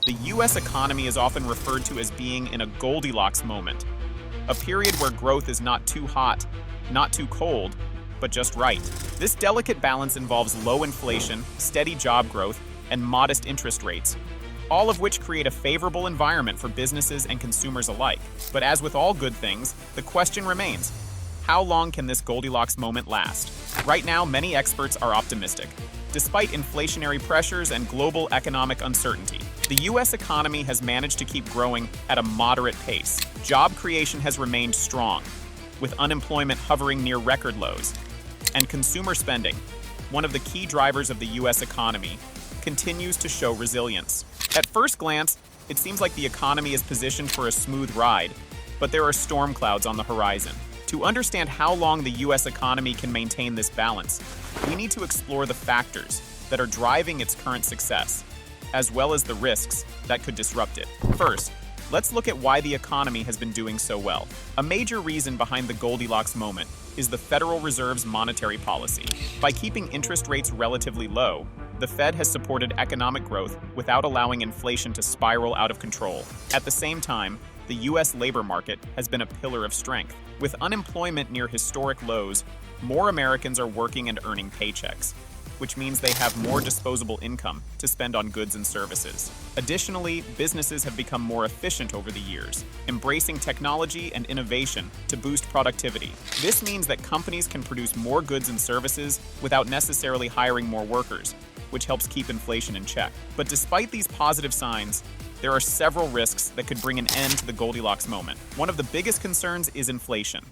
The US economy is often referred to as being in a Goldilocks moment, a period where growth is not too hot, not too cold, but just right. This delicate balance involves low inflation, steady job growth, and modest interest rates, all of which create a favorable environment for businesses and consumers alike. But as with all good things, the question remains, how long can this Goldilocks moment last? Right now, many experts are optimistic. Despite inflationary pressures and global economic uncertainty, the US economy has managed to keep growing at a moderate pace. Job creation has remained strong, with unemployment hovering near record lows. And consumer spending, one of the key drivers of the US economy, continues to show resilience. At first glance, it seems like the economy is positioned for a smooth ride, but there are storm clouds on the horizon. To understand how long the US economy can maintain this balance, we need to explore the factors that are driving its current success, as well as the risks that could disrupt it. First, let's look at why the economy has been doing so well. A major reason behind the Goldilocks moment is the Federal Reserve's monetary policy. By keeping interest rates relatively low, the Fed has supported economic growth without allowing inflation to spiral out of control. At the same time, the US labor market has been a pillar of strength. With unemployment near historic lows, more Americans are working and earning paychecks, which means they have more disposable income to spend on goods and services. Additionally, businesses have become more efficient over the years, embracing technology and innovation to boost productivity. This means that companies can produce more goods and services without necessarily hiring more workers, which helps keep inflation in check. But despite these positive signs, there are several risks that could bring an end to the Goldilocks moment. One of the biggest concerns is inflation.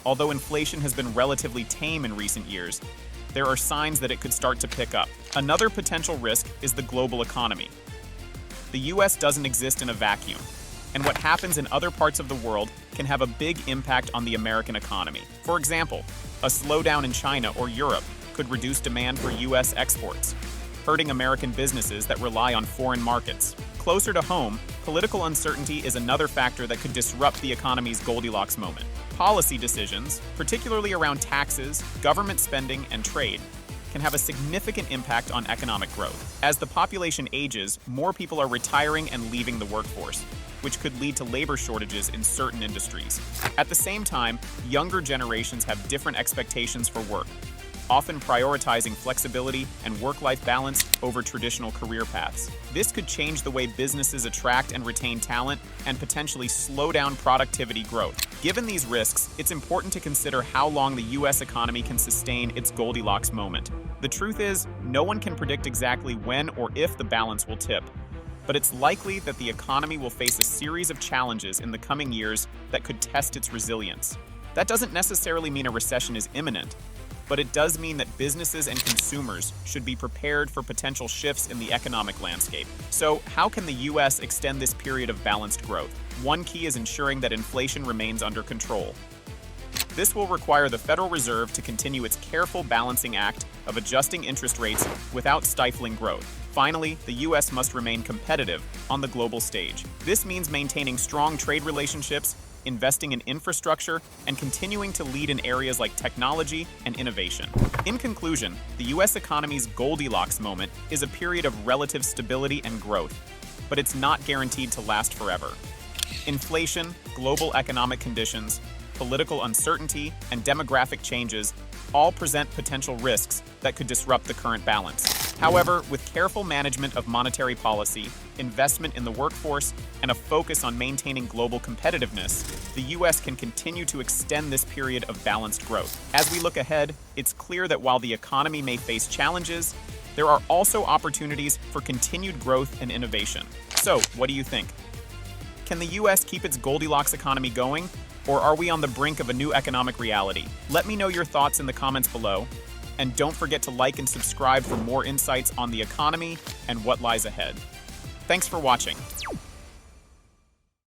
Although inflation has been relatively tame in recent years, there are signs that it could start to pick up. Another potential risk is the global economy. The US doesn't exist in a vacuum, and what happens in other parts of the world can have a big impact on the American economy. For example, a slowdown in China or Europe could reduce demand for US exports, hurting American businesses that rely on foreign markets. Closer to home, political uncertainty is another factor that could disrupt the economy's Goldilocks moment. Policy decisions, particularly around taxes, government spending, and trade, can have a significant impact on economic growth. As the population ages, more people are retiring and leaving the workforce, which could lead to labor shortages in certain industries. At the same time, younger generations have different expectations for work, often prioritizing flexibility and work-life balance over traditional career paths. This could change the way businesses attract and retain talent and potentially slow down productivity growth. Given these risks, it's important to consider how long the US economy can sustain its Goldilocks moment. The truth is, no one can predict exactly when or if the balance will tip, but it's likely that the economy will face a series of challenges in the coming years that could test its resilience. That doesn't necessarily mean a recession is imminent, but it does mean that businesses and consumers should be prepared for potential shifts in the economic landscape. So, how can the US extend this period of balanced growth? One key is ensuring that inflation remains under control. This will require the Federal Reserve to continue its careful balancing act of adjusting interest rates without stifling growth. Finally, the US must remain competitive on the global stage. This means maintaining strong trade relationships, investing in infrastructure, and continuing to lead in areas like technology and innovation. In conclusion, the US economy's Goldilocks moment is a period of relative stability and growth, but it's not guaranteed to last forever. Inflation, global economic conditions, political uncertainty, and demographic changes all present potential risks that could disrupt the current balance. However, with careful management of monetary policy, investment in the workforce, and a focus on maintaining global competitiveness, the US can continue to extend this period of balanced growth. As we look ahead, it's clear that while the economy may face challenges, there are also opportunities for continued growth and innovation. So, what do you think? Can the US keep its Goldilocks economy going, or are we on the brink of a new economic reality? Let me know your thoughts in the comments below. And don't forget to like and subscribe for more insights on the economy and what lies ahead. Thanks for watching.